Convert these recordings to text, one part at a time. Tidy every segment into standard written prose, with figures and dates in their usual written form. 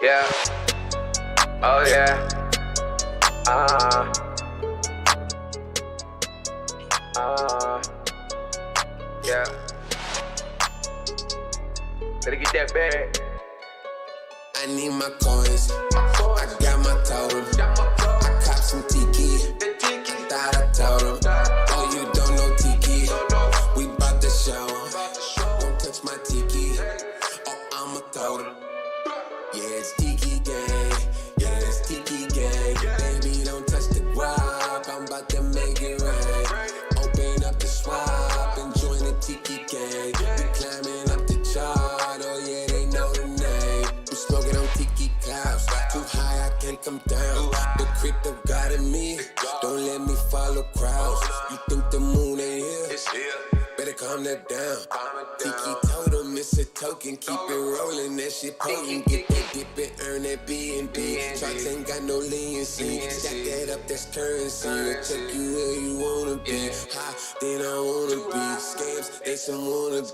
Yeah. Oh yeah. Uh. Yeah. Gotta get that bag. I need my coins. I got my totem. I cop some Tiki. Thought I told him. Oh, you don't know Tiki. We bout to show him. Don't touch my Tiki. Oh, I'ma throw them. Yeah, it's Tiki gang. Yeah, it's Tiki gang. Baby, don't touch the guap. I'm about to make it rain. Open up the swap and join the Tiki gang. We climbing up the chart. Oh yeah, they know the name. I'm smoking on Tiki clouds. Too high, I can't come down. The crypto got in me. Don't let me follow crowds. You think the moon ain't here? It's here. Better calm that down. Tiki told him it's a token. Keep it rolling, that shit potent. Get that dip and earn that B&B. Shots ain't got no leniency. Stack that up, that's currency. We'll take you where you wanna be. High, then I wanna be. Scams, they some wannabes.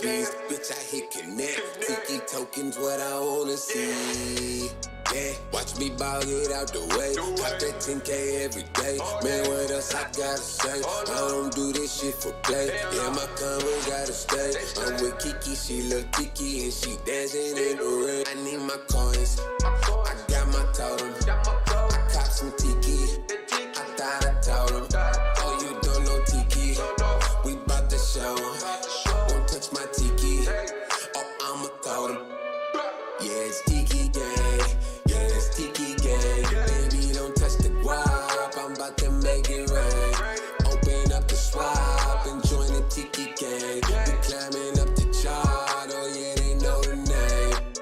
Bitch, I hit connect. Tiki tokens, what I wanna see. Yeah, watch me ball, get out the way. Top that 10K every day. Man, what else I gotta say? I don't do this shit for play. Yeah, my combo gotta stay. I'm with Kiki, she look Tiki, and she dancing in the rain. I need my coins. I got my totem. I cop some Tiki. I thought I told him. Oh, you don't know Tiki. We bout to show him. Don't touch my Tiki. Oh, I'ma throw them. Yeah, it's Tiki gang. Yeah, it's Tiki gang. Baby, don't touch the guap. I'm about to make it rain. Open up the swap and join the Tiki gang. We climbing up the chart. Oh yeah, they know the name.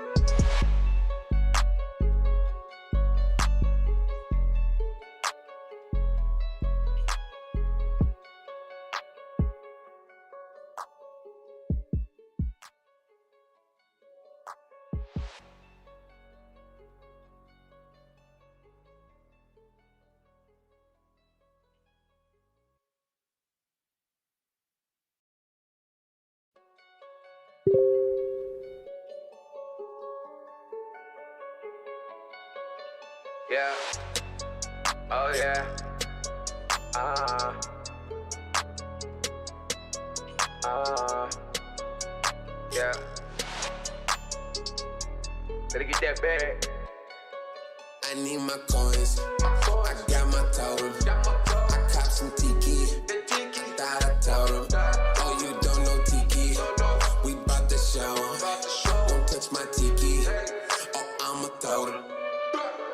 Yeah. Oh yeah. Yeah. Gotta get that bag. I need my coins. I got my totem. I cop some Tiki. Thought I told him. Oh, you don't know Tiki. We bout to show him. Don't touch my Tiki. Oh, I'ma throw them.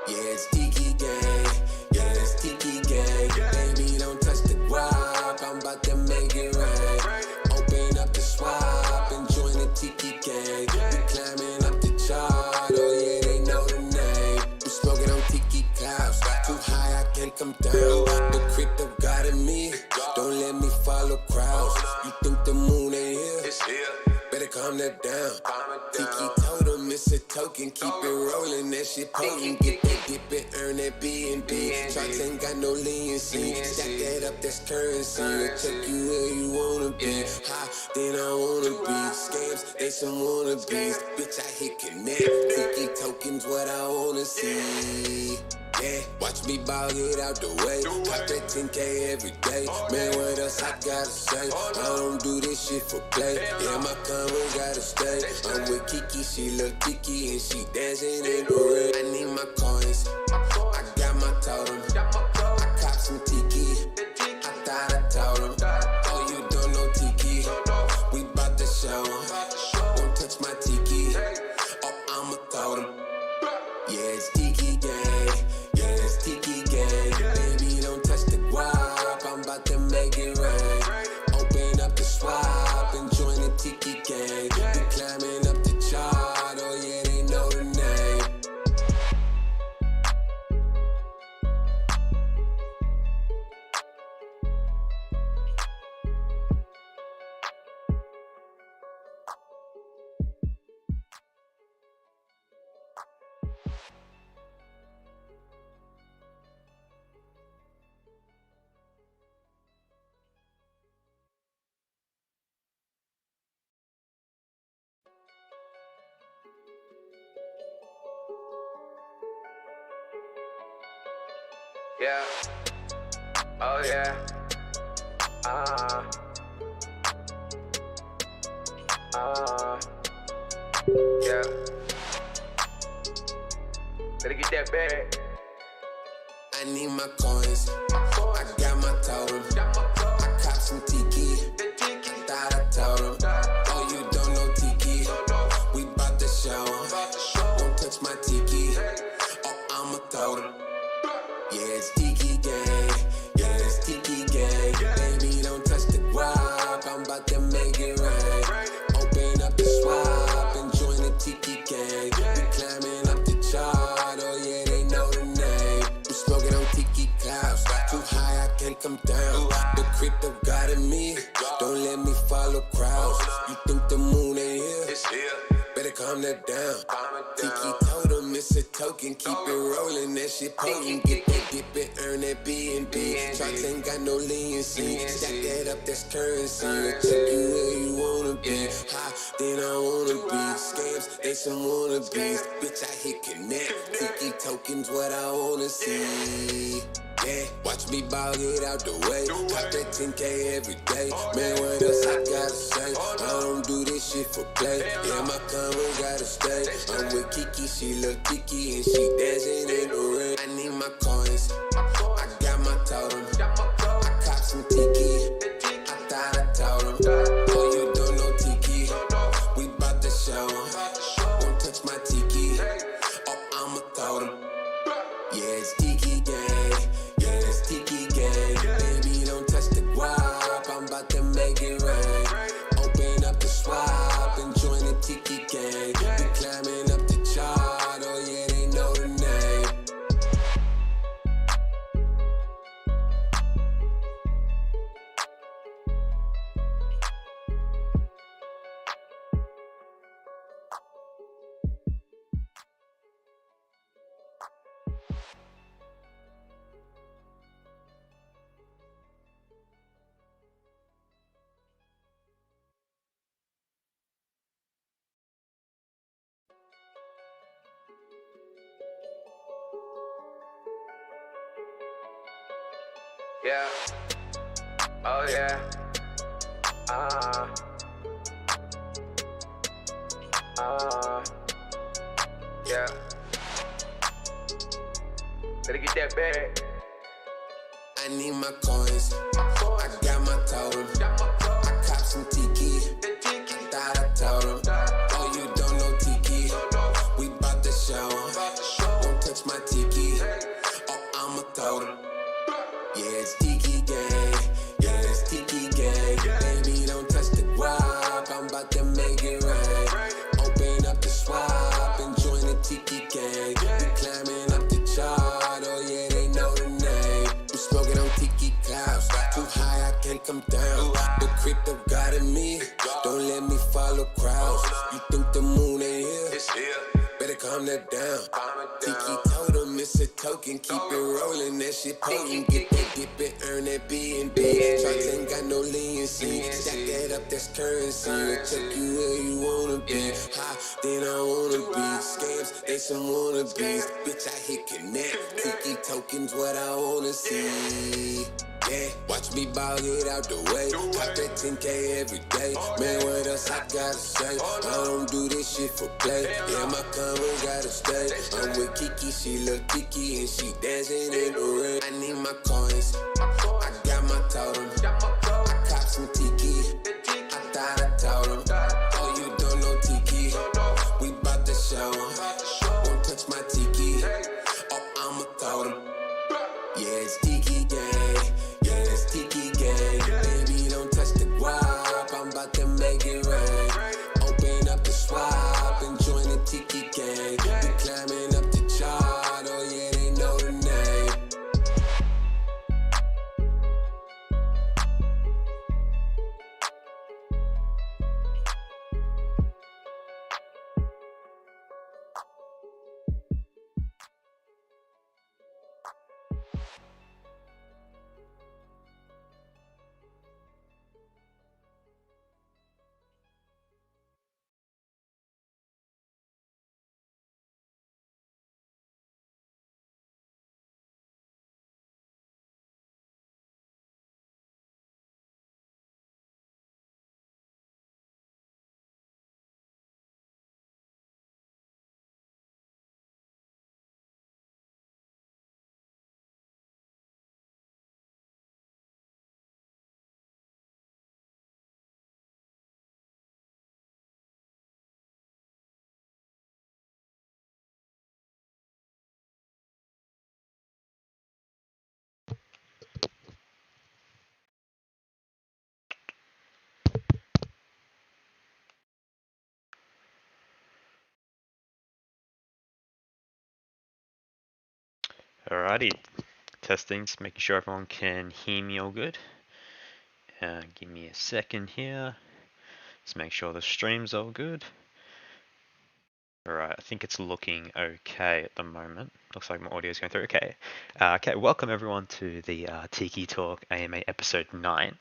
Yeah, it's Tiki gang. Yeah, it's Tiki gang. Baby, don't touch the guap. I'm about to make it rain. Open up the swap and join the Tiki gang. We climbing up the chart. Oh yeah, they know the name. I'm smoking on Tiki clouds. Too high, I can't come down. The crypto got in me. Don't let me follow crowds. You think the moon ain't here? It's here. Better calm that down. Tiki told him it's a token. Keep it rolling, that shit potent. Get that dip and earn that B&B. Shots ain't got no leniency. Stack that up, that's currency. We'll take you where you wanna be. High, then I wanna be. Scams, they some wannabes. Bitch, I hit connect. Tiki tokens, what I wanna see. Yeah, watch me ball, get out the way. Top that 10K every day. Man, what else I gotta say? I don't do this shit for play. Yeah, my combo gotta stay. I'm with Kiki, she look Tiki, and she dancing in the rain. I need my coins. I got my totem. I cop some Tiki. I thought I told him. Oh, you don't know Tiki. We bout to show him. Don't touch my Tiki. Oh, I'ma throw them. Yeah, it's Tiki gang. Yeah, it's Tiki gang. Baby, don't touch the guap. I'm about to make it rain. Open up the swap and join the Tiki gang. We climbing up the chart. Oh yeah, they know the name. Yeah. Oh yeah. Yeah. Better get that bag. I need my coins. I got my totem. I cop some Tiki. Thought I told him. Oh, you don't know Tiki. We bout to show 'em. Don't touch my Tiki. Oh, I'ma throw them. Yeah, it's Tiki gang. Yeah, it's Tiki gang. Baby, don't touch the guap. I'm about to make it rain. Open up the swap and join the Tiki gang. We climbing up the chart. Oh yeah, they know the name. We smoking on Tiki clouds. Too high, I can't come down. The crypto got in me. Don't let me follow crowds. You think the moon ain't here? It's here. Better calm that down. Tiki told him it's a token. Keep it rolling, that shit potent. Get that dip and earn that B&B. Shots ain't got no leniency. Stack that up, that's currency. We'll take you where you wanna be. High, then I wanna be. Scams, they some wannabes. Bitch, I hit connect. Tiki tokens, what I wanna see. Yeah, watch me ball, get out the way. Top that 10K every day. Man, what else I gotta say? I don't do this shit for play. Yeah, my combo gotta stay. I'm with Kiki, she look Tiki, and she dancing in the rain. I need my coins. I got my totem. I cop some Tiki. I thought I told him. Oh, you don't know Tiki. We bout to show 'em. Don't touch my Tiki. Oh, I'ma throw them. Yeah, it's Tiki gang. Yeah, it's Tiki gang. Baby, don't touch the guap. I'm about to make it rain. Open up the swap and join the Tiki gang. We climbing up the chart. Oh yeah, they know the name. Yeah. Oh yeah. Yeah. Better get that bag. I need my coins. I got my totem. I cop some Tiki. Thought I told him. Oh, you don't know Tiki. We bout to show 'em. Don't touch my Tiki. Oh, I'ma throw them. Yeah, it's Tiki gang. Yeah, it's Tiki gang. Baby, don't touch the guap. I'm about to make it rain. Open up the swap and join the Tiki gang. We climbing up the chart. Oh yeah, they know the name. We smoking on Tiki clouds. Too high, I can't come down. The crypto got in me. Don't let me follow crowds. You think the moon ain't here? It's here. Better calm that down. Tiki told him it's a token. Keep it rolling, that shit potent. Get that dip and earn that B&B. Shots ain't got no leniency. Stack that up, that's currency. We'll take you where you wanna be. High, then I wanna be. Scams, they some wannabes. Bitch, I hit connect. Tiki tokens, what I wanna see. Yeah, watch me ball, get out the way. Top that 10K every day. Man, what else I gotta say? I don't do this shit for play. Yeah, my combo gotta stay. I'm with Kiki, she look Tiki, and she dancing in the rain. I need my coins. I got my totem. I cop some Tiki. I thought I told him. Oh, you don't know Tiki. We bout to show 'em. Don't touch my Tiki. Oh, I'ma throw them. Yeah, it's Tiki gang. Yeah, it's Tiki gang. Baby, don't touch the guap. I'm about to make it rain. Open up the swap and join the Tiki gang. We climbing up the chart. Oh yeah, they know the name. Alrighty, testing, just making sure everyone can hear me all good. Give me a second here. Just make sure the stream's all good. Alright, I think it's looking okay at the moment. Looks like my audio's going through. Okay. Welcome everyone to the Tiki Talk AMA episode 9.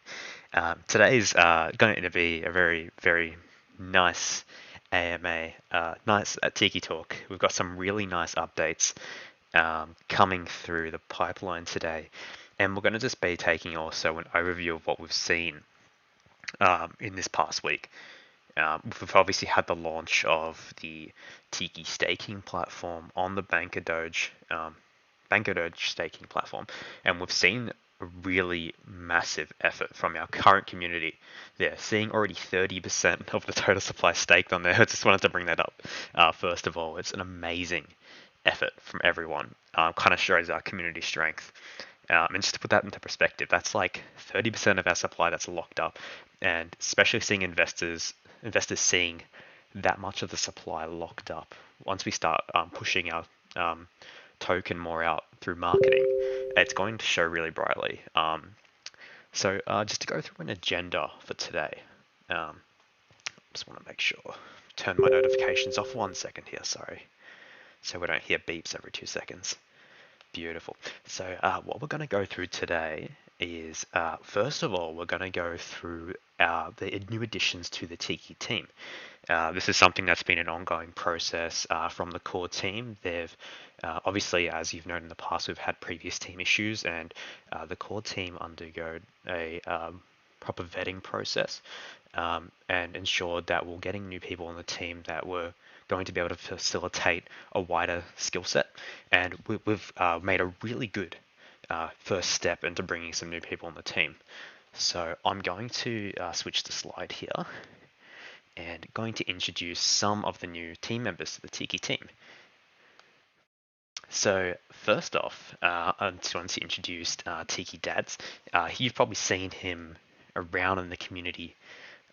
Today's going to be a very, very nice AMA, nice Tiki Talk. We've got some really nice updates coming through the pipeline today. And we're going to just be taking also an overview of what we've seen in this past week. We've obviously had the launch of the Tiki staking platform on the BankerDoge staking platform, and we've seen a really massive effort from our current community. They're seeing already 30% of the total supply staked on there. I just wanted to bring that up. First of all, it's an amazing effort from everyone. Kind of shows our community strength. And just to put that into perspective, that's like 30% of our supply that's locked up, and especially seeing investors seeing that much of the supply locked up. Once we start pushing our token more out through marketing, it's going to show really brightly. So just to go through an agenda for today, just want to make sure, turn my notifications off 1 second here, sorry, so we don't hear beeps every 2 seconds. Beautiful. So what we're going to go through today is, first of all, we're going to go through the new additions to the Tiki team. This is something that's been an ongoing process from the core team. They've obviously, as you've known in the past, we've had previous team issues, and the core team undergo a proper vetting process and ensured that we're getting new people on the team that were going to be able to facilitate a wider skill set. And we've made a really good first step into bringing some new people on the team. So I'm going to switch the slide here and going to introduce some of the new team members to the Tiki team. So first off, I just want to introduce Tiki Dads. You've probably seen him around in the community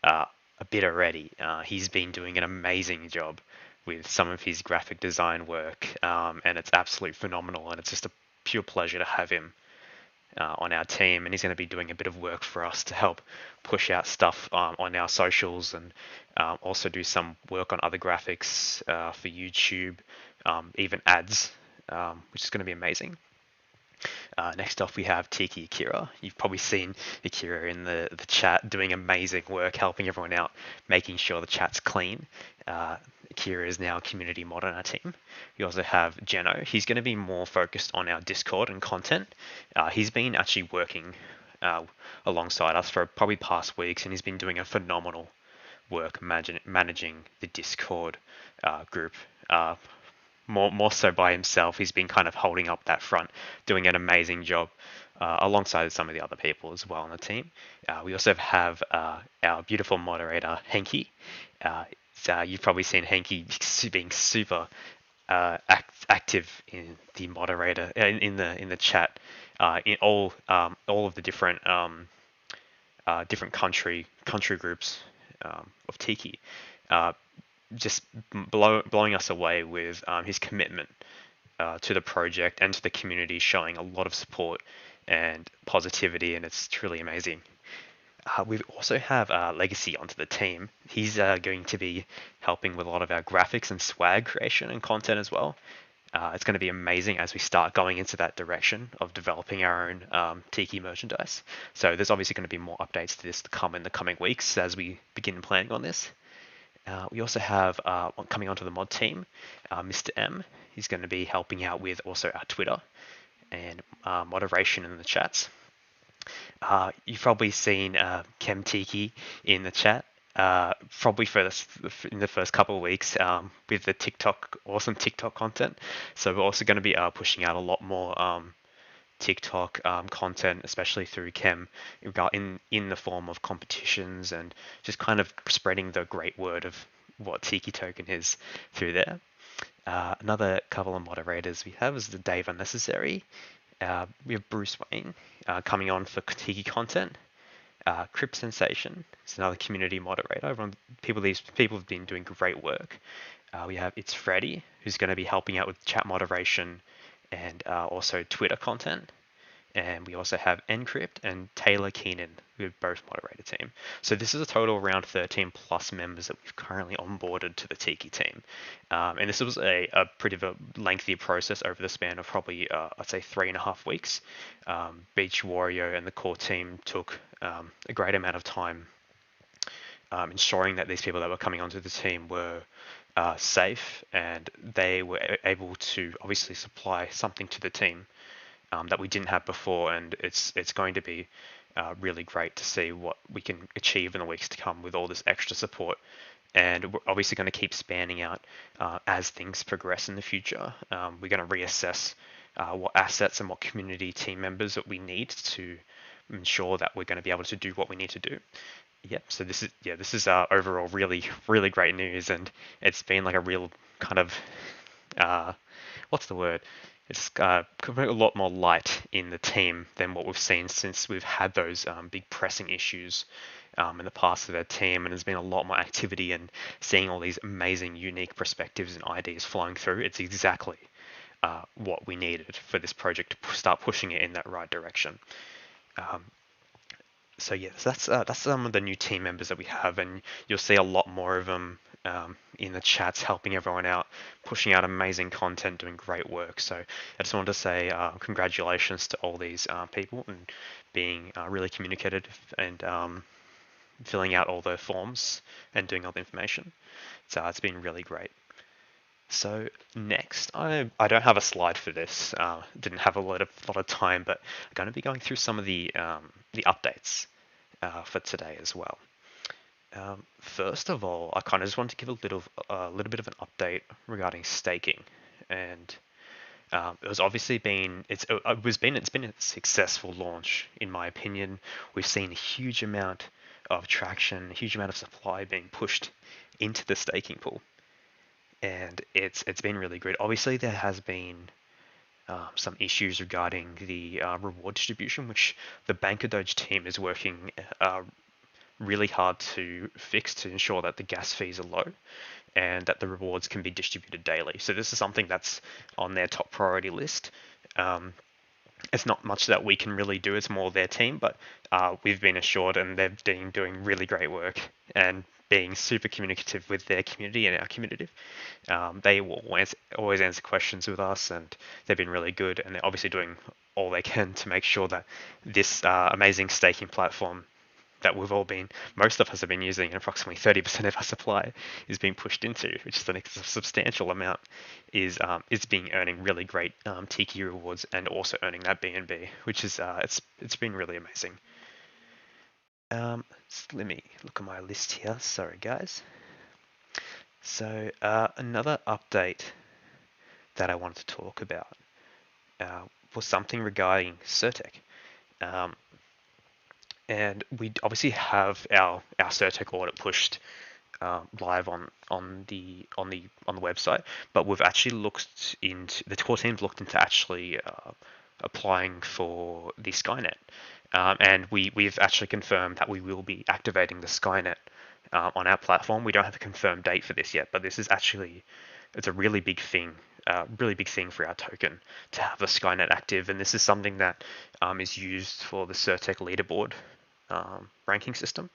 a bit already. He's been doing an amazing job with some of his graphic design work, and it's absolutely phenomenal, and it's just a pure pleasure to have him on our team. And he's going to be doing a bit of work for us to help push out stuff on our socials, and also do some work on other graphics for YouTube, even ads, which is going to be amazing. Next off, we have Tiki Akira. You've probably seen Akira in the chat doing amazing work, helping everyone out, making sure the chat's clean. Akira is now a community mod on our team. We also have Jeno. He's going to be more focused on our Discord and content. He's been actually working alongside us for probably past weeks, and he's been doing a phenomenal work managing the Discord group. More so by himself. He's been kind of holding up that front, doing an amazing job alongside some of the other people as well on the team. We also have our beautiful moderator, Henki. You've probably seen Henki being super active in the moderator, in the chat, in all of the different country groups of Tiki. Just blowing us away with his commitment to the project and to the community, showing a lot of support and positivity, and it's truly amazing. We also have Legacy onto the team. He's going to be helping with a lot of our graphics and swag creation and content as well. It's going to be amazing as we start going into that direction of developing our own Tiki merchandise. So there's obviously going to be more updates to this to come in the coming weeks as we begin planning on this. We also have, coming onto the mod team, Mr. M. He's going to be helping out with also our Twitter and moderation in the chats. You've probably seen Kem Tiki in the chat, probably in the first couple of weeks with the awesome TikTok content. So we're also going to be pushing out a lot more TikTok content, especially through Kem, in the form of competitions and just kind of spreading the great word of what Tiki Token is through there. Another couple of moderators we have is the Dave Unnecessary. We have Bruce Wayne coming on for Tiki content. Crip Sensation is another community moderator. These people have been doing great work. We have It's Freddy, who's going to be helping out with chat moderation and also Twitter content. And we also have Encrypt and Taylor Keenan, who both moderate a team. So this is a total of around 13 plus members that we've currently onboarded to the Tiki team. And this was a pretty lengthy process over the span of probably, I'd say, 3.5 weeks. Beach Warrior and the core team took a great amount of time ensuring that these people that were coming onto the team were safe, and they were able to obviously supply something to the team that we didn't have before, and it's going to be really great to see what we can achieve in the weeks to come with all this extra support. And we're obviously going to keep spanning out as things progress in the future. We're going to reassess what assets and what community team members that we need to ensure that we're going to be able to do what we need to do. Yep. So this is overall really great news, and it's been like a real kind of what's the word? It's a lot more light in the team than what we've seen since we've had those big pressing issues in the past of our team, and there's been a lot more activity and seeing all these amazing, unique perspectives and ideas flowing through. It's exactly what we needed for this project to start pushing it in that right direction. So yes, that's some of the new team members that we have, and you'll see a lot more of them in the chats, helping everyone out, pushing out amazing content, doing great work. So I just wanted to say congratulations to all these people and being really communicative and filling out all the forms and doing all the information. So it's been really great. So next, I don't have a slide for this. Didn't have a lot of time, but I'm going to be going through some of the updates for today as well. First of all, I kind of just wanted to give a little bit of an update regarding staking, and it was obviously it's been a successful launch in my opinion. We've seen a huge amount of traction, a huge amount of supply being pushed into the staking pool, and it's been really good. Obviously, there has been some issues regarding the reward distribution, which the Banker Doge team is working really hard to fix to ensure that the gas fees are low and that the rewards can be distributed daily. So this is something that's on their top priority list. It's not much that we can really do. It's more their team, but we've been assured, and they've been doing really great work and being super communicative with their community and our community. They will always answer questions with us, and they've been really good, and they're obviously doing all they can to make sure that this amazing staking platform that most of us have been using, and approximately 30% of our supply is being pushed into, which is a substantial amount, is earning really great Tiki rewards and also earning that BNB, which is it's been really amazing. Let me look at my list here. Sorry, guys. So another update that I wanted to talk about was something regarding Certec. And we obviously have our Certec audit pushed live on the website, but we've actually looked into the core team's looked into actually applying for the Skynet, and we've actually confirmed that we will be activating the Skynet on our platform. We don't have a confirmed date for this yet, but this is actually it's a really big thing. Really big thing for our token to have the Skynet active, and this is something that is used for the Certec leaderboard ranking system,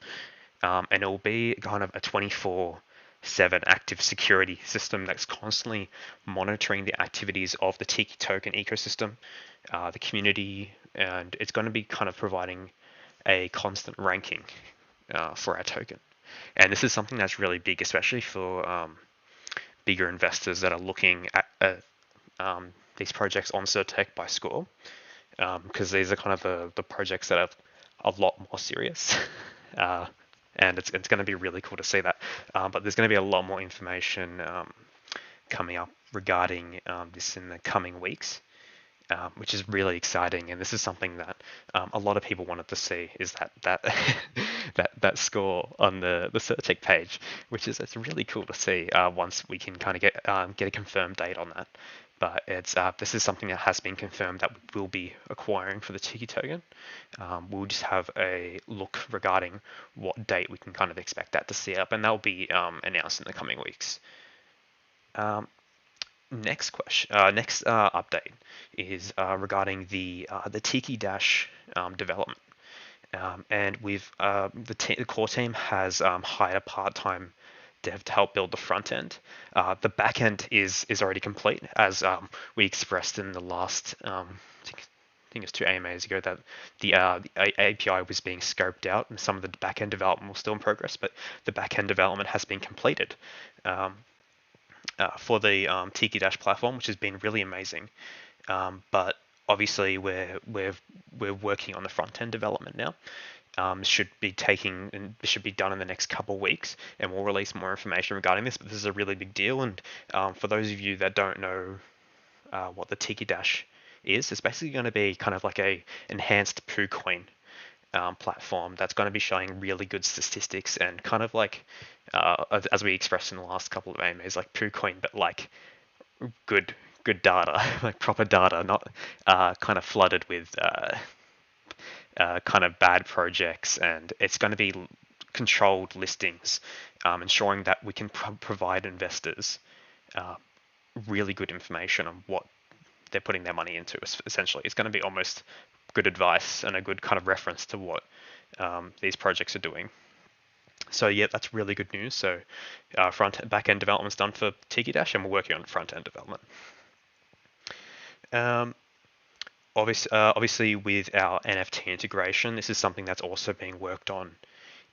and it will be kind of a 24/7 active security system that's constantly monitoring the activities of the Tiki token ecosystem, the community, and it's going to be kind of providing a constant ranking for our token. And this is something that's really big, especially for bigger investors that are looking at these projects on Certec by score, because these are kind of the projects that are a lot more serious. And it's going to be really cool to see that. But there's going to be a lot more information coming up regarding this in the coming weeks, which is really exciting. And this is something that a lot of people wanted to see, is that that score on the Certec page, which is it's really cool to see once we can kind of get a confirmed date on that. But this is something that has been confirmed that we will be acquiring for the Tiki token. We'll just have a look regarding what date we can kind of expect that to see up, and that will be announced in the coming weeks. next update is regarding the Tiki Dash development. And the core team has hired a part-time dev to help build the front end. The back end is already complete, as we expressed in the last, I think it was 2 AMAs ago, that the API was being scoped out, and some of the back end development was still in progress, but the back end development has been completed for the Tiki Dash platform, which has been really amazing. But obviously, we're working on the front end development now. Should be done in the next couple of weeks, and we'll release more information regarding this. But this is a really big deal, and for those of you that don't know what the Tiki Dash is, it's basically going to be kind of like a enhanced PooCoin platform that's going to be showing really good statistics and kind of like, as we expressed in the last couple of AMAs, like PooCoin, but like good data, like proper data, not kind of flooded with kind of bad projects, and it's going to be controlled listings, ensuring that we can provide investors really good information on what they're putting their money into. Essentially, it's going to be almost good advice and a good kind of reference to what these projects are doing. So yeah, that's really good news. So back end development's done for Tiki Dash, and we're working on front end development. Obviously, with our NFT integration, this is something that's also being worked on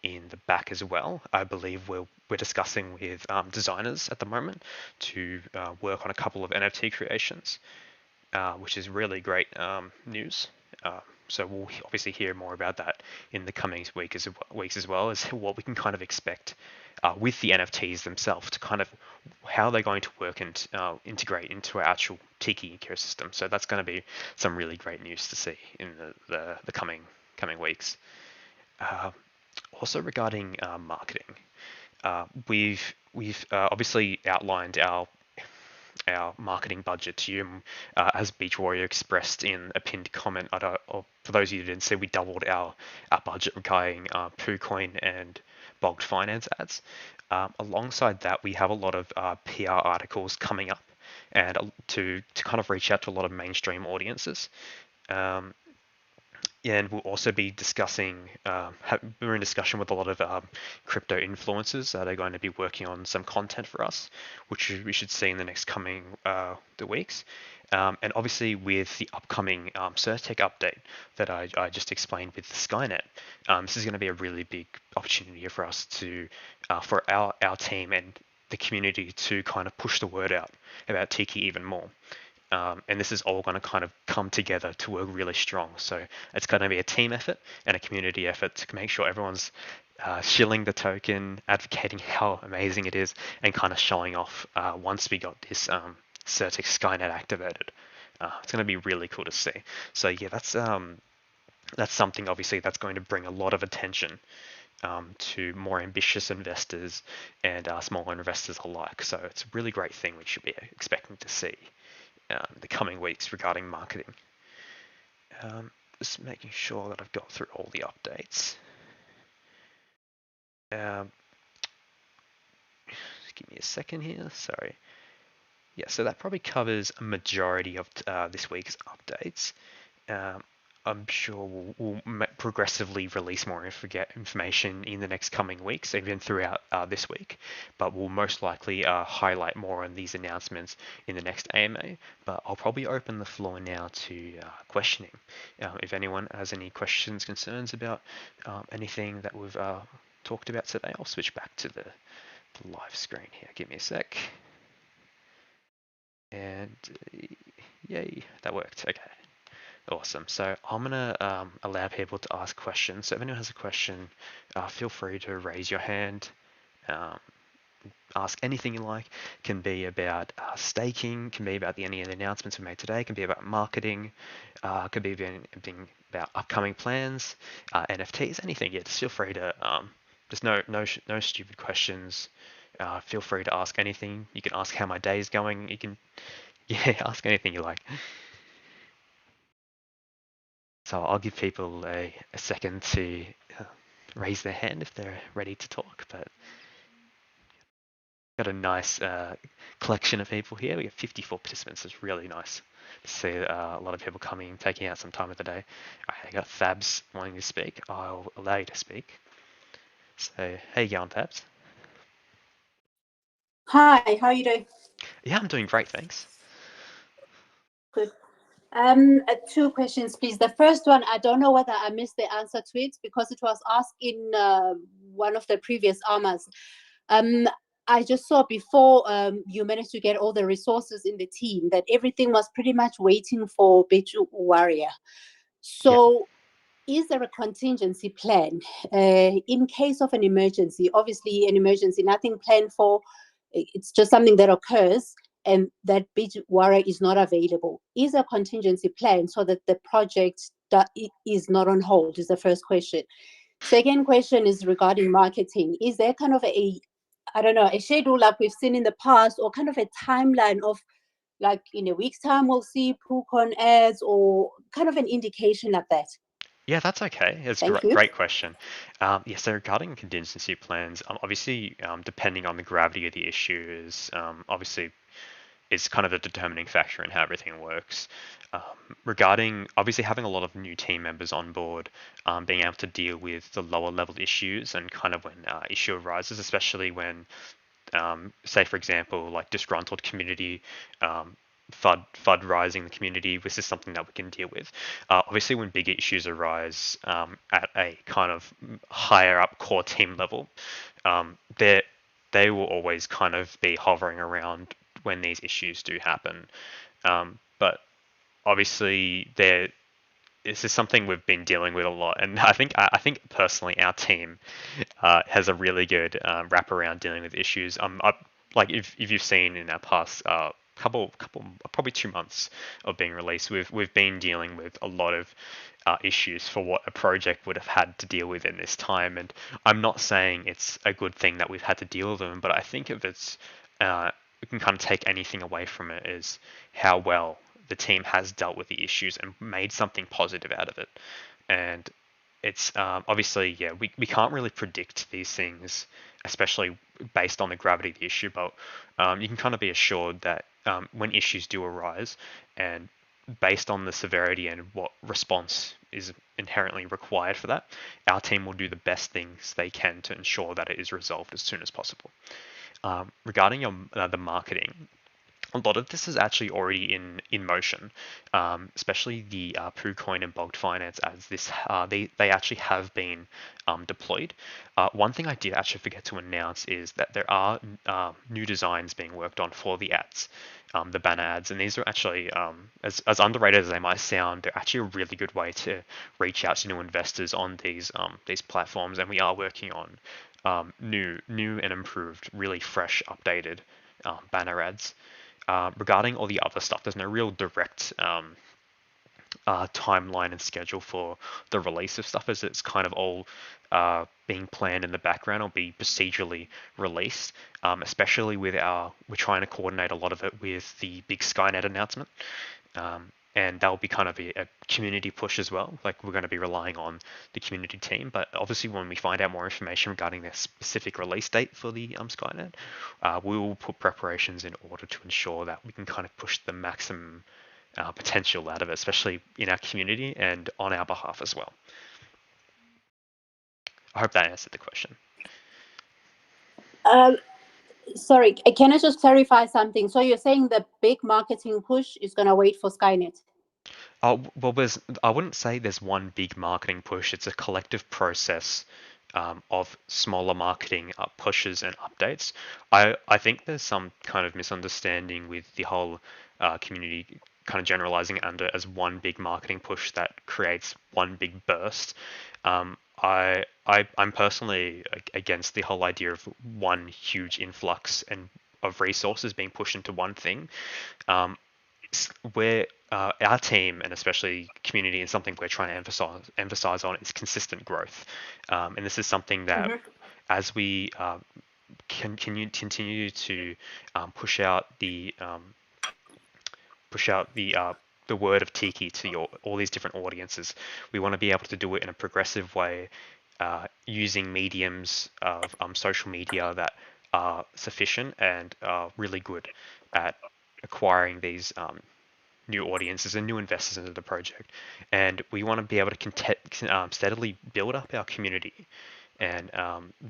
in the back as well. I believe we're discussing with designers at the moment to work on a couple of NFT creations, which is really great news. So we'll obviously hear more about that in the coming weeks as well, as what we can kind of expect with the NFTs themselves, to kind of how they're going to work and integrate into our actual Tiki ecosystem. So that's going to be some really great news to see in the coming weeks. Also regarding marketing, we've obviously outlined our marketing budget to you, as Beach Warrior expressed in a pinned comment. Or for those of you who didn't see, we doubled our budget regarding PooCoin and bogged finance ads. Alongside that, we have a lot of PR articles coming up, and to kind of reach out to a lot of mainstream audiences. And we'll also be discussing, we're in discussion with a lot of crypto influencers that are going to be working on some content for us, which we should see in the next coming the weeks. And obviously with the upcoming Certec update that I just explained with the Skynet, this is going to be a really big opportunity for us to, for our team and the community to kind of push the word out about Tiki even more. And this is all going to kind of come together to work really strong. So it's going to be a team effort and a community effort to make sure everyone's shilling the token, advocating how amazing it is, and kind of showing off once we got this Certec Skynet activated. It's going to be really cool to see. So yeah, that's something obviously that's going to bring a lot of attention to more ambitious investors and smaller investors alike. So it's a really great thing we should be expecting to see the coming weeks regarding marketing. Just making sure that I've got through all the updates. Give me a second here, sorry. Yeah, so that probably covers a majority of this week's updates. I'm sure we'll progressively release more information in the next coming weeks, even throughout this week. But we'll most likely highlight more on these announcements in the next AMA. But I'll probably open the floor now to questioning. If anyone has any questions, concerns about anything that we've talked about today, I'll switch back to the live screen here. Give me a sec. And yay, that worked. Okay. Awesome. So I'm going to allow people to ask questions. So if anyone has a question, feel free to raise your hand. Ask anything you like. Can be about staking, can be about any of the announcements we made today, can be about marketing, could be anything about upcoming plans, NFTs, anything. Yeah, just feel free to, just no stupid questions. Feel free to ask anything. You can ask how my day is going. You can, ask anything you like. So I'll give people a second to raise their hand if they're ready to talk. But Got a nice collection of people here. We have 54 participants. It's really nice to see a lot of people coming, taking out some time of the day. I got Fabs wanting to speak. I'll allow you to speak. So, how you going, Fabs? Hi, how are you doing? Yeah, I'm doing great, thanks. Good. Two questions, please. The first one, I don't know whether I missed the answer to it because it was asked in one of the previous AMAs. I just saw before you managed to get all the resources in the team that everything was pretty much waiting for Beju Warrior. Yeah. So is there a contingency plan in case of an emergency? Obviously, an emergency, nothing planned for. It's just something that occurs, and that Bidwara is not available. Is a contingency plan so that the project is not on hold? Is the first question. Second question is regarding marketing. Is there kind of I don't know, a schedule like we've seen in the past, or kind of a timeline of like in a week's time we'll see PooCon ads, or kind of an indication like that? Yeah, that's okay. It's a Thank great, you. great question. Yeah, so regarding contingency plans, obviously, depending on the gravity of the issue, obviously is kind of the determining factor in how everything works. Um, Regarding obviously having a lot of new team members on board, being able to deal with the lower level issues and kind of when issue arises, especially when say for example, like disgruntled community, FUD rising the community. This is something that we can deal with. Obviously, when big issues arise at a kind of higher up core team level, they will always kind of be hovering around when these issues do happen. But obviously, this is something we've been dealing with a lot, and I think personally our team has a really good wraparound dealing with issues. Like if you've seen in our past couple probably 2 months of being released, we've been dealing with a lot of issues for what a project would have had to deal with in this time. And I'm not saying it's a good thing that we've had to deal with them, but I think if it's we can kind of take anything away from it is how well the team has dealt with the issues and made something positive out of it. And it's obviously, yeah, we can't really predict these things, especially based on the gravity of the issue, but you can kind of be assured that when issues do arise, and based on the severity and what response is inherently required for that, our team will do the best things they can to ensure that it is resolved as soon as possible. Regarding the marketing, a lot of this is actually already in motion, especially the PooCoin and Bogged Finance as they actually have been deployed. One thing I did actually forget to announce is that there are new designs being worked on for the ads, the banner ads, and these are actually as underrated as they might sound, they're actually a really good way to reach out to new investors on these platforms, and we are working on new and improved, really fresh, updated banner ads. Regarding all the other stuff, there's no real direct timeline and schedule for the release of stuff, as it's kind of all being planned in the background or be procedurally released. Especially we're trying to coordinate a lot of it with the big Skynet announcement. And that'll be kind of a community push as well. Like we're going to be relying on the community team, but obviously when we find out more information regarding their specific release date for the Skynet, we will put preparations in order to ensure that we can kind of push the maximum potential out of it, especially in our community and on our behalf as well. I hope that answered the question. Sorry, can I just clarify something? So you're saying the big marketing push is going to wait for Skynet? Well, I wouldn't say there's one big marketing push. It's a collective process of smaller marketing pushes and updates. I think there's some kind of misunderstanding with the whole community kind of generalizing under as one big marketing push that creates one big burst. I'm personally against the whole idea of one huge influx and of resources being pushed into one thing. Where our team and especially community and something we're trying to emphasize on is consistent growth, and this is something that as we continue to push out the word of Tiki to all these different audiences, we want to be able to do it in a progressive way, using mediums of social media that are sufficient and are really good at acquiring these new audiences and new investors into the project. And we want to be able to steadily build up our community and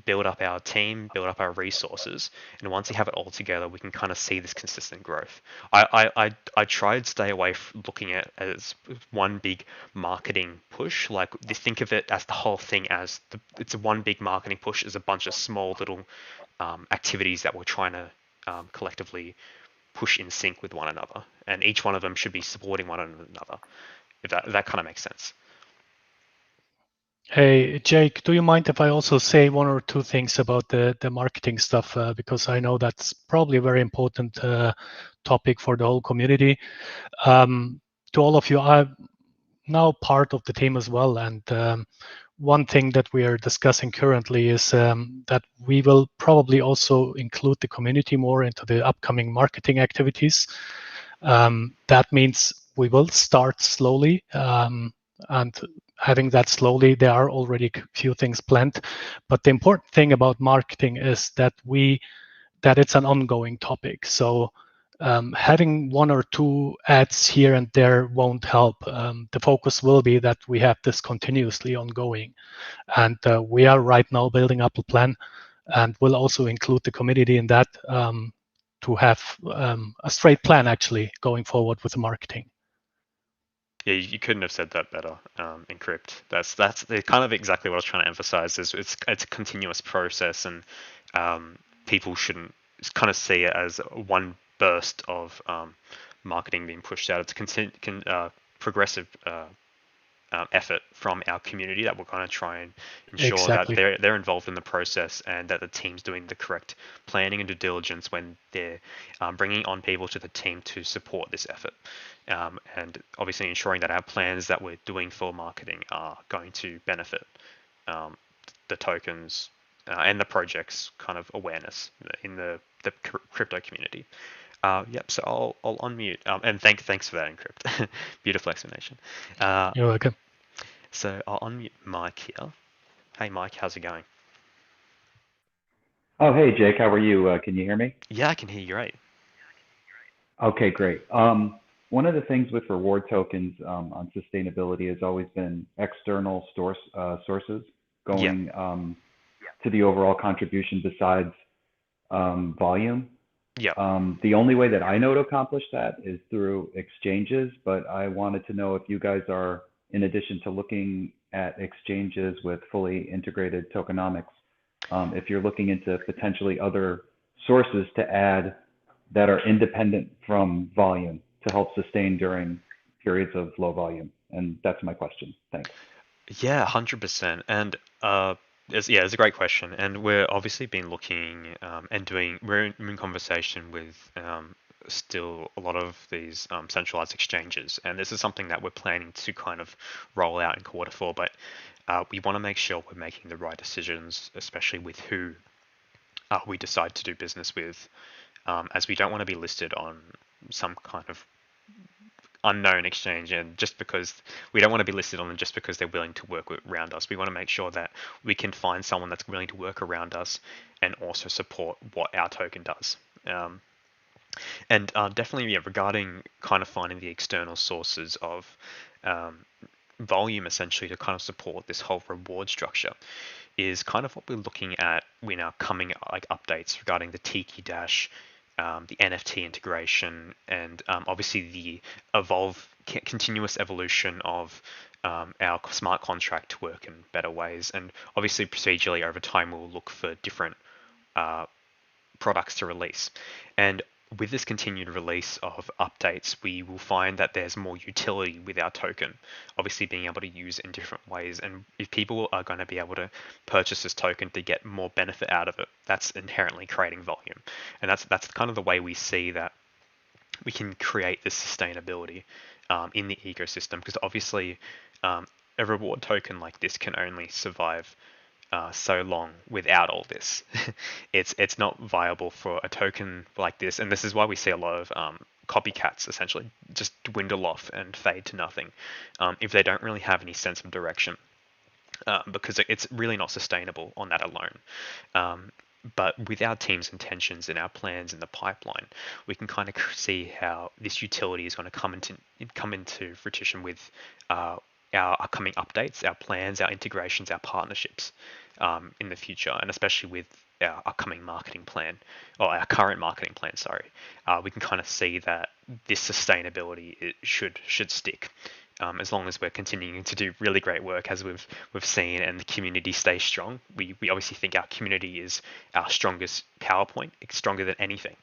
build up our team, build up our resources. And once we have it all together, we can kind of see this consistent growth. I try to stay away from looking at it as one big marketing push. Like think of it as the whole thing as it's a one big marketing push as a bunch of small little activities that we're trying to collectively push in sync with one another, and each one of them should be supporting one another. If that kind of makes sense. Hey, Jake, do you mind if I also say one or two things about the marketing stuff? Because I know that's probably a very important topic for the whole community. To all of you, I'm now part of the team as well. And one thing that we are discussing currently is that we will probably also include the community more into the upcoming marketing activities. That means we will start slowly. And having that slowly, there are already a few things planned. But the important thing about marketing is that it's an ongoing topic. So having one or two ads here and there won't help. The focus will be that we have this continuously ongoing. And we are right now building up a plan, and we'll also include the community in that to have a straight plan actually going forward with the marketing. Yeah, you couldn't have said that better, Encrypt. That's kind of exactly what I was trying to emphasize. Is it's a continuous process, and people shouldn't kind of see it as one burst of marketing being pushed out. It's a progressive effort from our community that we're going to try and ensure Exactly. that they're involved in the process and that the team's doing the correct planning and due diligence when they're bringing on people to the team to support this effort. And obviously ensuring that our plans that we're doing for marketing are going to benefit the tokens and the project's kind of awareness in the crypto community. Yep, so I'll unmute. And thanks for that, Encrypt. Beautiful explanation. You're welcome. So I'll unmute Mike here. Hey, Mike, how's it going? Oh, hey, Jake, how are you? Can you hear me? Yeah, I can hear you great. Okay, great. One of the things with reward tokens on sustainability has always been external sources Yeah, going to the overall contribution besides volume. yeah. The only way that I know to accomplish that is through exchanges, but I wanted to know if you guys are, in addition to looking at exchanges with fully integrated tokenomics, if you're looking into potentially other sources to add that are independent from volume to help sustain during periods of low volume. And that's my question. Thanks. Yeah, 100%. And it's a great question. And we're obviously been looking and we're in conversation with still a lot of these centralized exchanges. And this is something that we're planning to kind of roll out in quarter four. But we want to make sure we're making the right decisions, especially with who we decide to do business with, as we don't want to be listed on some kind of unknown exchange, and just because we don't want to be listed on them just because they're willing to work around us. We want to make sure that we can find someone that's willing to work around us and also support what our token does. And definitely, yeah, regarding kind of finding the external sources of volume essentially to kind of support this whole reward structure is kind of what we're looking at in our coming like updates regarding the Tiki Dash, the NFT integration, and obviously the continuous evolution of our smart contract to work in better ways. And obviously procedurally over time we'll look for different products to release. And with this continued release of updates, we will find that there's more utility with our token, obviously being able to use it in different ways. And if people are going to be able to purchase this token to get more benefit out of it, that's inherently creating volume. And that's kind of the way we see that we can create this sustainability in the ecosystem, because obviously a reward token like this can only survive so long without all this. It's not viable for a token like this, and this is why we see a lot of copycats essentially just dwindle off and fade to nothing if they don't really have any sense of direction, because it's really not sustainable on that alone. But with our team's intentions and our plans in the pipeline, we can kind of see how this utility is going to come into fruition with our upcoming updates, our plans, our integrations, our partnerships in the future, and especially with our upcoming marketing plan or our current marketing plan. Sorry, we can kind of see that this sustainability should stick. As long as we're continuing to do really great work as we've seen, and the community stays strong. We obviously think our community is our strongest PowerPoint. It's stronger than anything.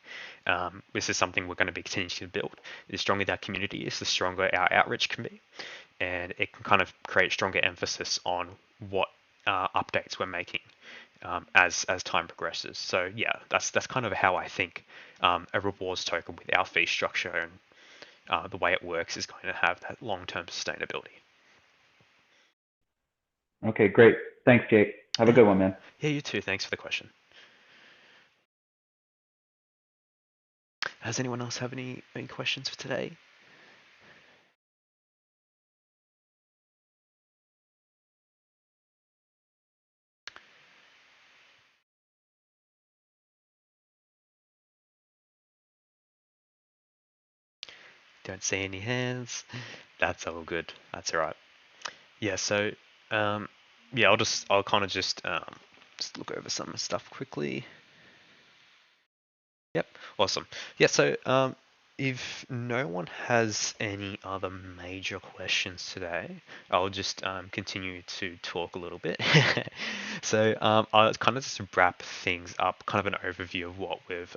This is something we're going to be continuing to build. The stronger our community is, the stronger our outreach can be, and it can kind of create stronger emphasis on what updates we're making as time progresses. So yeah, that's kind of how I think a rewards token with our fee structure and the way it works is going to have that long-term sustainability. Okay, great. Thanks, Jake. Have a good one, man. Yeah, you too. Thanks for the question. Does anyone else have any questions for today? Don't see any hands. That's all good. That's all right. Yeah. So, yeah, I'll kind of just look over some stuff quickly. Yep. Awesome. Yeah. So, if no one has any other major questions today, I'll just continue to talk a little bit. So, I'll kind of just wrap things up, kind of an overview of what we've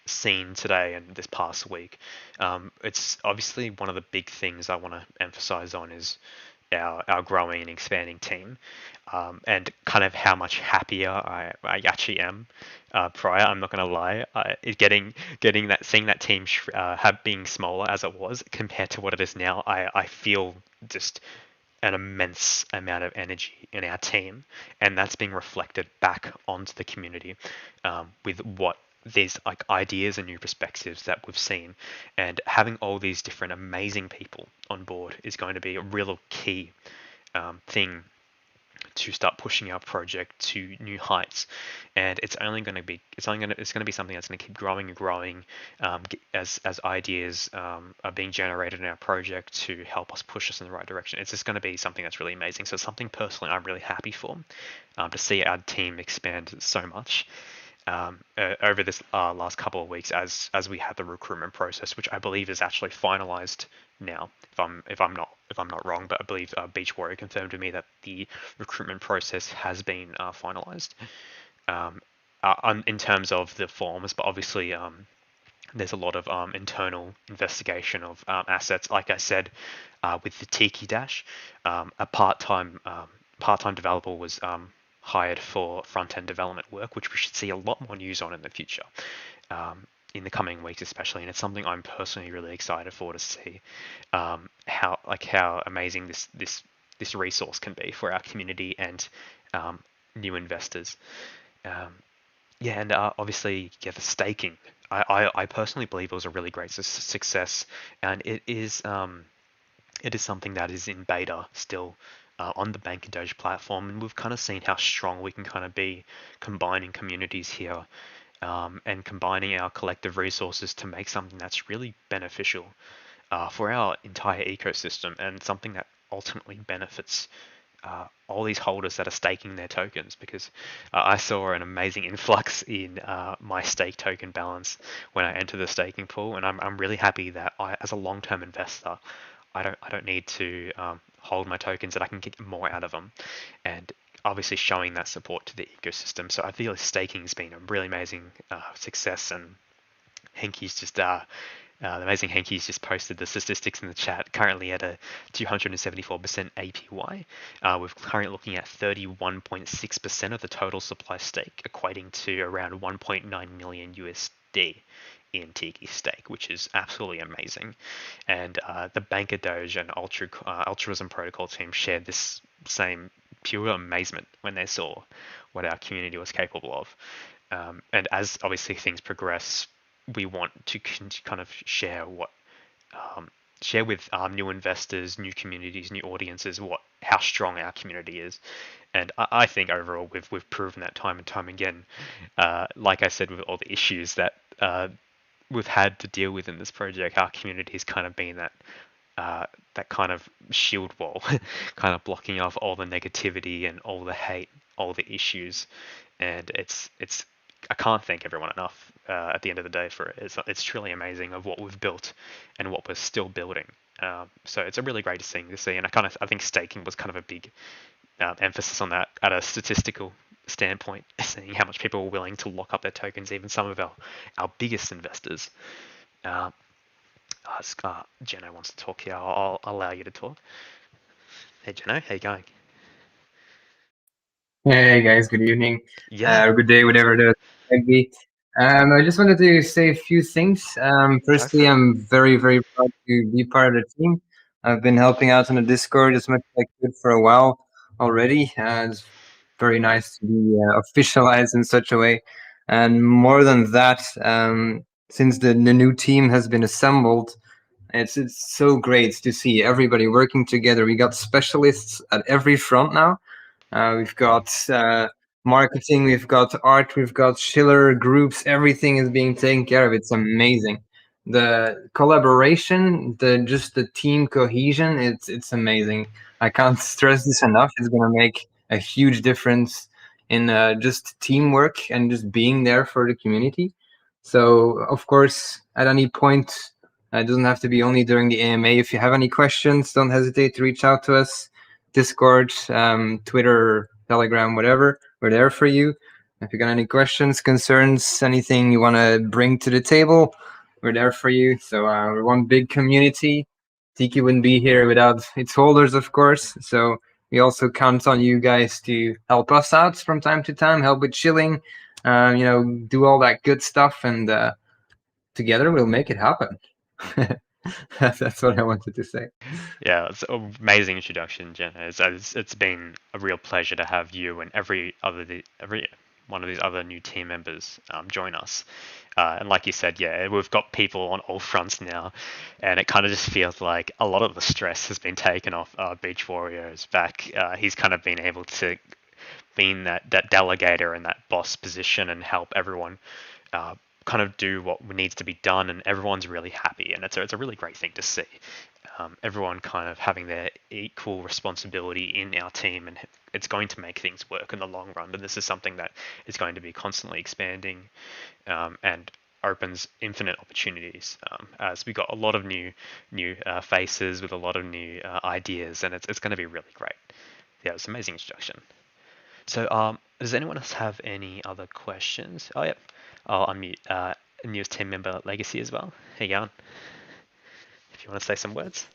seen today and this past week. It's obviously one of the big things I want to emphasize on is our growing and expanding team, and kind of how much happier I actually am. Prior, I'm not going to lie, seeing that team have being smaller as it was compared to what it is now, I feel just an immense amount of energy in our team, and that's being reflected back onto the community with what these like ideas and new perspectives that we've seen, and having all these different amazing people on board is going to be a real key thing to start pushing our project to new heights. And it's going to be something that's going to keep growing and growing as ideas are being generated in our project to help us push us in the right direction. It's just going to be something that's really amazing. So something personally I'm really happy for, to see our team expand so much over this last couple of weeks as we had the recruitment process, which I believe is actually finalized now. If I'm not wrong, but I believe Beach Warrior confirmed to me that the recruitment process has been finalized in terms of the forms, but obviously there's a lot of internal investigation of assets. Like I said, with the Tiki Dash, a part-time developer was hired for front-end development work, which we should see a lot more news on in the future, in the coming weeks especially. And it's something I'm personally really excited for, to see how amazing this resource can be for our community and new investors. Yeah, and obviously, yeah, the staking. I personally believe it was a really great success, and it is something that is in beta still on the Bank of Doge platform, and we've kind of seen how strong we can kind of be combining communities here, and combining our collective resources to make something that's really beneficial for our entire ecosystem, and something that ultimately benefits all these holders that are staking their tokens, because I saw an amazing influx in my stake token balance when I entered the staking pool, and I'm really happy that as a long-term investor, I don't need to hold my tokens, that I can get more out of them, and obviously showing that support to the ecosystem. So I feel like staking has been a really amazing success, and Henky's just the amazing Henky's just posted the statistics in the chat. Currently at a 274% APY. We're currently looking at 31.6% of the total supply stake, equating to around 1.9 million USD in Tiki stake, which is absolutely amazing. And the Banker Doge and Altruism Protocol team shared this same pure amazement when they saw what our community was capable of. And as obviously things progress, we want to kind of share what share with new investors, new communities, new audiences how strong our community is. And I think overall we've proven that time and time again. Like I said, with all the issues that we've had to deal with in this project, our community has kind of been that kind of shield wall, kind of blocking off all the negativity and all the hate, all the issues, and it's I can't thank everyone enough at the end of the day for it. It's truly amazing of what we've built and what we're still building. So it's a really great thing to see, and I think staking was kind of a big emphasis on that at a statistical standpoint, seeing how much people were willing to lock up their tokens, even some of our biggest investors. Uh, Jeno wants to talk here. I'll allow you to talk. Hey, Jeno, how you going? Hey guys, good evening, Yeah, or good day, whatever it might be. I just wanted to say a few things. go Firstly, for it. I'm very, very proud to be part of the team. I've been helping out on the Discord as much as I could for a while already. It's very nice to be officialized in such a way. And more than that, since the new team has been assembled, it's so great to see everybody working together. We got specialists at every front now. We've got marketing, we've got art, we've got Schiller groups. Everything is being taken care of. It's amazing. The collaboration, the team cohesion. It's amazing. I can't stress this enough. It's gonna make a huge difference in just teamwork and just being there for the community. So of course, at any point, it doesn't have to be only during the AMA. If you have any questions, don't hesitate to reach out to us. Discord, Twitter, Telegram, whatever. We're there for you. If you got any questions, concerns, anything you want to bring to the table, we're there for you. So we're one big community. Tiki wouldn't be here without its holders, of course. So we also count on you guys to help us out from time to time, help with chilling, do all that good stuff, and together we'll make it happen. That's what I wanted to say. Yeah, it's an amazing introduction, Jen. It's been a real pleasure to have you and every one of these other new team members join us. And like you said, yeah, we've got people on all fronts now, and it kind of just feels like a lot of the stress has been taken off Beach Warrior's back. He's kind of been able to be in that delegator and that boss position and help everyone uh, kind of do what needs to be done, and everyone's really happy, and it's a really great thing to see. Everyone kind of having their equal responsibility in our team, and it's going to make things work in the long run. But this is something that is going to be constantly expanding and opens infinite opportunities as we got a lot of new faces with a lot of new ideas, and it's going to be really great. Yeah, it's an amazing introduction. So, does anyone else have any other questions? Oh, yep. I'll unmute newest team member Legacy as well. How you going? If you want to say some words.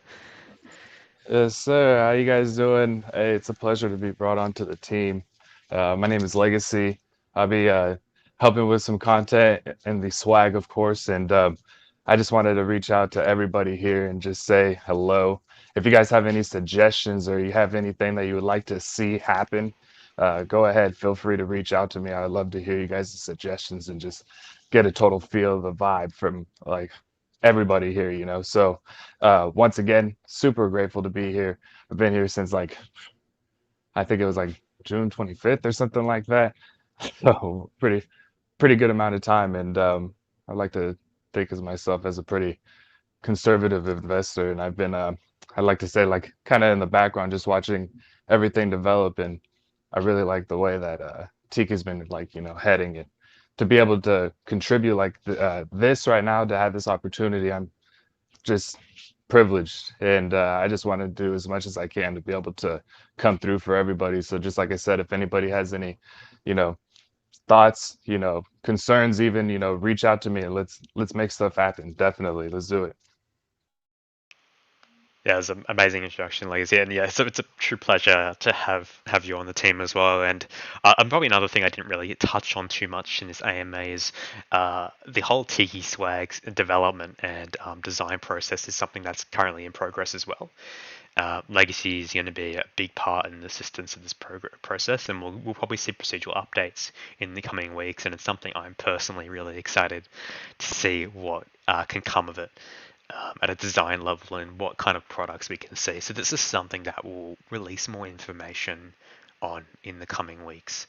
Yes, sir. How you guys doing? Hey, it's a pleasure to be brought onto the team. My name is Legacy. I'll be helping with some content and the swag, of course. And I just wanted to reach out to everybody here and just say hello. If you guys have any suggestions or you have anything that you would like to see happen, go ahead. Feel free to reach out to me. I'd love to hear you guys' suggestions and just get a total feel of the vibe from like everybody here, you know. So once again, super grateful to be here. I've been here since like I think it was like June 25th or something like that. So pretty good amount of time, and I like to think of myself as a pretty conservative investor, and I've been I like to say like kind of in the background just watching everything develop, and I really like the way that Tiki's been like heading it. To be able to contribute like this right now, to have this opportunity, I'm just privileged, and I just want to do as much as I can to be able to come through for everybody. So just like I said, if anybody has any, you know, thoughts, concerns, even, reach out to me and let's make stuff happen. Definitely, let's do it. Yeah, it was an amazing introduction, Legacy, and yeah, so it's a true pleasure to have you on the team as well. And probably another thing I didn't really touch on too much in this AMA is the whole Tiki Swag development and design process is something that's currently in progress as well. Legacy is going to be a big part in the assistance of this process, and we'll probably see procedural updates in the coming weeks, and it's something I'm personally really excited to see what can come of it. at a design level and what kind of products we can see. So this is something that we'll release more information on in the coming weeks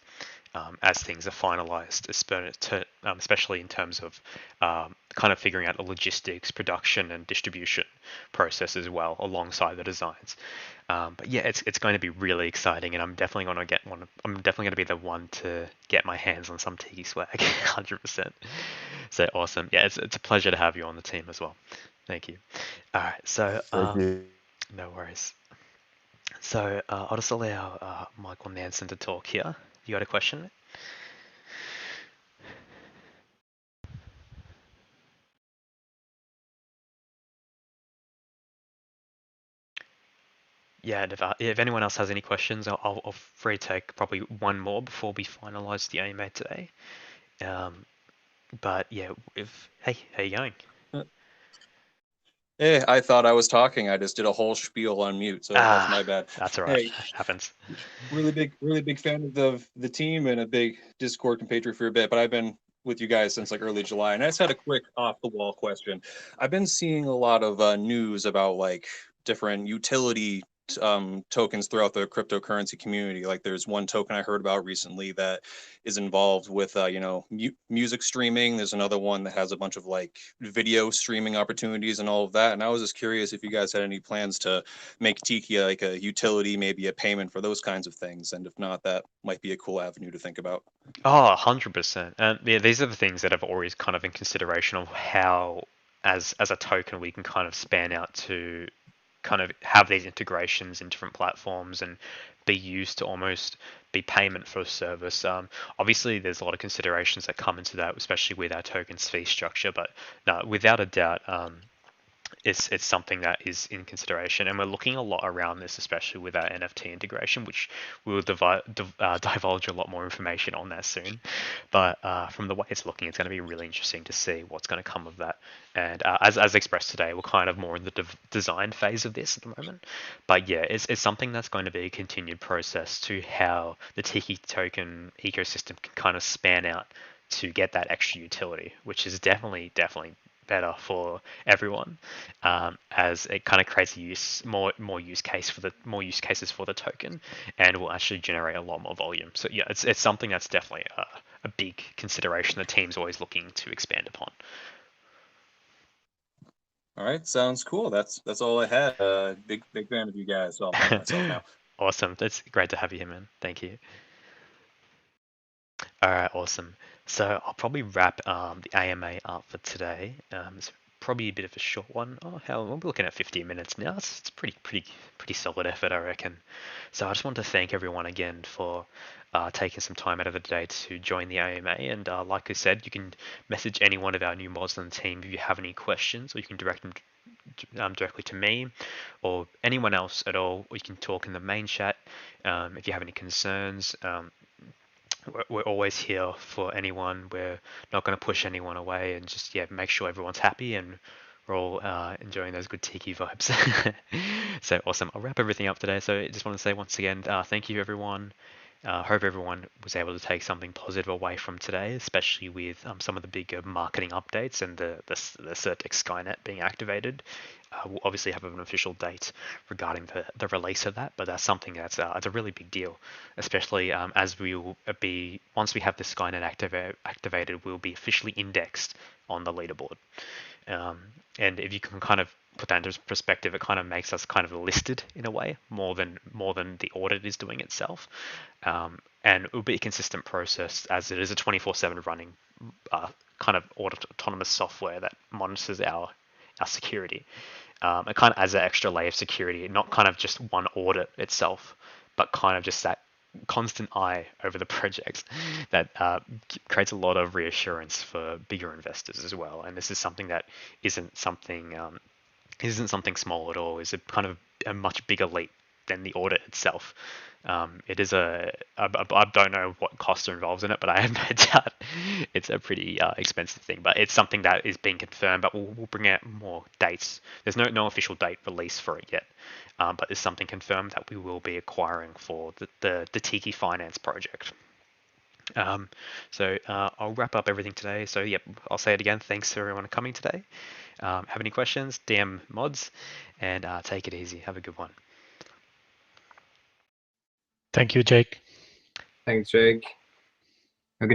as things are finalized, especially in terms of kind of figuring out the logistics, production, and distribution process as well, alongside the designs. But yeah, it's going to be really exciting, and I'm definitely going to get one. I'm definitely going to be the one to get my hands on some Tiki swag, 100%. So awesome! Yeah, it's a pleasure to have you on the team as well. Thank you. All right, so Thank you. no worries. So I'll just allow Michael Nansen to talk here. You got a question? Yeah, and if anyone else has any questions, I'll free take probably one more before we finalize the AMA today. But yeah, hey, how you going? Hey, I thought I was talking. I just did a whole spiel on mute, so that's my bad. That's all right. Hey, Happens. really big fan of the team and a big Discord compatriot for a bit, but I've been with you guys since like early July, and I just had a quick off the wall question. I've been seeing a lot of news about like different utility tokens throughout the cryptocurrency community. Like there's one token I heard about recently that is involved with music streaming. There's another one that has a bunch of like video streaming opportunities and all of that. And I was just curious if you guys had any plans to make Tiki like a utility, maybe a payment for those kinds of things. And if not, that might be a cool avenue to think about. Oh, 100%. And yeah, these are the things that I've always kind of in consideration of how, as a token, we can kind of span out to kind of have these integrations in different platforms and be used to almost be payment for a service. Obviously, there's a lot of considerations that come into that, especially with our tokens fee structure. But no, without a doubt, it's something that is in consideration, and we're looking a lot around this, especially with our NFT integration, which we will divulge a lot more information on that soon. But from the way it's looking, it's going to be really interesting to see what's going to come of that. And as expressed today, we're kind of more in the design phase of this at the moment. But yeah, it's something that's going to be a continued process to how the Tiki token ecosystem can kind of span out to get that extra utility, which is definitely better for everyone, as it kind of creates more use cases for the token, and will actually generate a lot more volume. So yeah, it's something that's definitely a big consideration the team's always looking to expand upon. All right, sounds cool. That's all I had. Big fan of you guys. So I'll mute myself now. Awesome, that's great to have you here, man. Thank you. All right, awesome. So I'll probably wrap the AMA up for today. It's probably a bit of a short one. Oh hell, we'll be looking at 15 minutes now. It's pretty solid effort, I reckon. So I just want to thank everyone again for taking some time out of the day to join the AMA. And like I said, you can message any one of our new mods on the team if you have any questions, or you can direct them directly to me or anyone else at all. Or you can talk in the main chat if you have any concerns. We're always here for anyone. We're not going to push anyone away, and just make sure everyone's happy and we're all enjoying those good Tiki vibes. So awesome. I'll wrap everything up today. So I just want to say once again, thank you everyone. Hope everyone was able to take something positive away from today, especially with some of the bigger marketing updates and the Certec Skynet being activated. We'll obviously have an official date regarding the release of that, but that's something that's it's a really big deal, especially as we will be, once we have the Skynet activated, we'll be officially indexed on the leaderboard. And if you can kind of put that into perspective, it kind of makes us kind of listed in a way more than the audit is doing itself. And it will be a consistent process, as it is a 24/7 running kind of autonomous software that monitors our security. It kind of adds that extra layer of security, not kind of just one audit itself, but kind of just that constant eye over the project that creates a lot of reassurance for bigger investors as well. And this is something that isn't something small at all. Is a kind of a much bigger leap than the audit itself. It is I don't know what costs are involved in it, but I have no doubt it's a pretty expensive thing. But it's something that is being confirmed, but we'll bring out more dates. There's no official date release for it yet, but there's something confirmed that we will be acquiring for the Tiki Finance project. So I'll wrap up everything today. So yep, I'll say it again. Thanks to everyone coming today. Have any questions? DM mods, and take it easy. Have a good one. Thank you, Jake. Thanks, Jake.